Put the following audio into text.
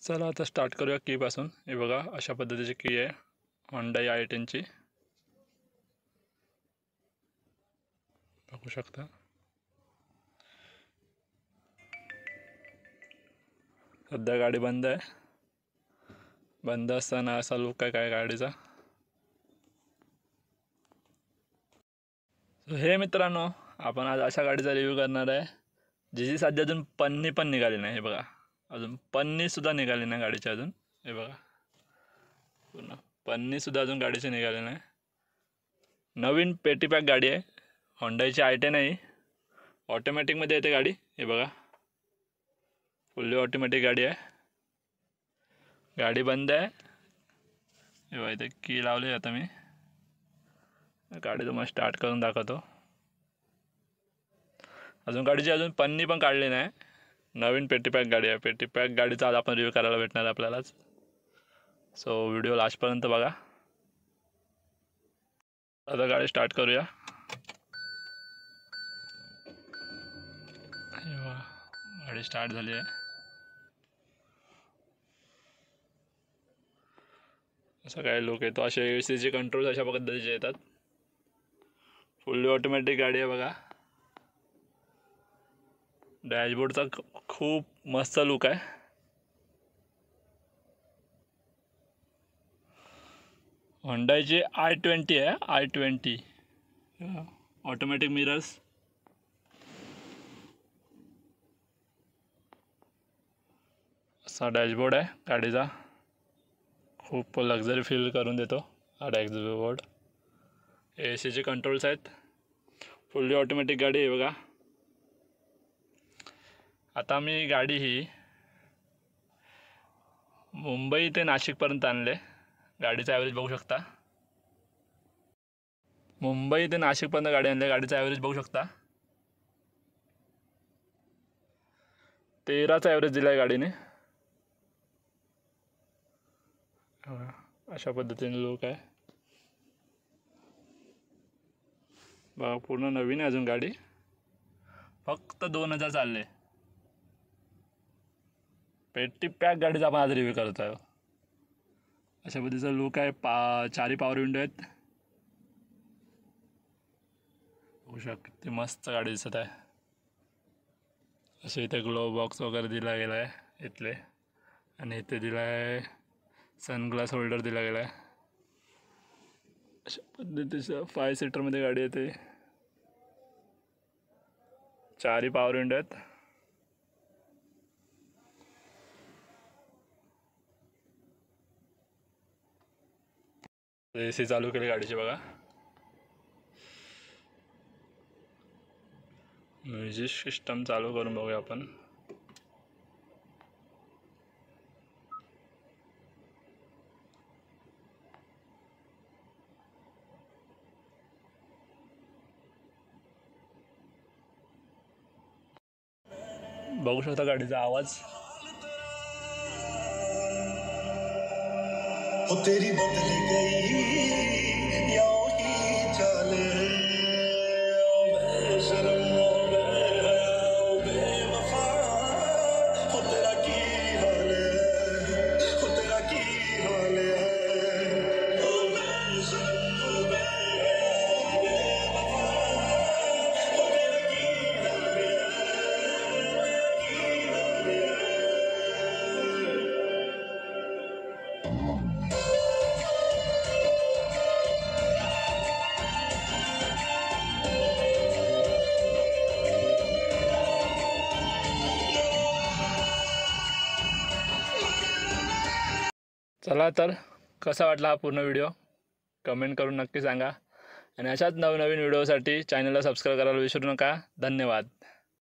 चला आता स्टार्ट करूया कीपासून। हे बघा अशा पद्धतीची की आहे Hyundai i10ची, बघू शकता। सध्या गाडी बंद आहे, बंद असताना असा लुक आहे काय गाडीचा। हे मित्रांनो, आपण आज अशा गाडीचा रिव्ह्यू करणार आहे जिची सध्या अजून पन्नी पण निघाली नाही। हे बघा अजून पन्नी सुद्धा निघाली नाही गाडीची अजून। हे बघा पूर्ण पन्नी सुद्धा अजून गाडीची निघाली नाही। नवीन पेटी पॅक गाडी आहे, Hyundaiची i10 आहे, ऑटोमॅटिकमध्ये येते गाडी। हे बघा फुल्ली ऑटोमॅटिक गाडी आहे, गाडी बंद आहे। हे बघा इथे की लावली आता मी, गाडी तुम्हाला स्टार्ट करून दाखवतो। अजून गाडीची अजून पन्नी पण काढली नाही, नवीन पेटी पॅक गाडी आहे। पेटी पॅक गाडीचा आज आपण रिव्ह्यू करायला भेटणार आहे आपल्यालाच, सो व्हिडिओ लास्टपर्यंत बघा। आता गाडी स्टार्ट करूया। गाडी स्टार्ट झाली आहे। असं काय लुक येतो, असे AC कंट्रोल्स अशा पद्धतीचे येतात। फुल्ली ऑटोमॅटिक गाडी आहे बघा। डॅशबोर्डचा खूप मस्त लुक आहे। Hyundaiची i20 आहे, i20 ऑटोमॅटिक मिरर्स। असा डॅशबोर्ड आहे गाडीचा, खूप लक्झरी फील करून देतो हा डॅशबोर्ड। AC कंट्रोल्स आहेत, फुल्ली ऑटोमॅटिक गाडी आहे बघा। आता मी गाडी ही मुंबई ते नाशिकपर्यंत आणले। गाडीचा ॲव्हरेज बघू शकता, मुंबई ते नाशिकपर्यंत गाडी आणली। गाडीचा ॲव्हरेज बघू शकता, 13चा ॲव्हरेज दिला आहे गाडीने। अशा पद्धतीने लुक आहे बघा, पूर्ण नवीन आहे अजून गाडी, फक्त 2000 चालले। पेटी पॅक गाडीचा आपण आज रिव्ह्यू करत आहे। अशा पद्धतीचा लुक आहे, चारी पॉवर विंडो आहेत, बघू शकता किती मस्त गाडी दिसत आहे। असे इथे ग्लो बॉक्स वगैरे दिला गेला आहे इथले, आणि इथे दिला आहे सनग्लास होल्डर दिला गेला आहे। अशा पद्धतीचं 5 सीटरमध्ये गाडी येते, चारी पॉवर विंडो आहेत। AC चालू केली गाडीची बघा, म्युझिक सिस्टम चालू करून बघूया आपण। बघू शकता गाडीचा आवाज। हो तेरी बदल गई या ही चले, बेशरम बेवफा, हो तेरा की हाल है, हो तेरा की हाल है, ओ बेशरम बेवफा, हो तेरा की हाल है। चला तर कसा वाटला हा पूर्ण व्हिडिओ कमेंट करून नक्की सांगा, आणि अशाच नवनवीन व्हिडिओसाठी चॅनलला सबस्क्राईब करायला विसरू नका। धन्यवाद।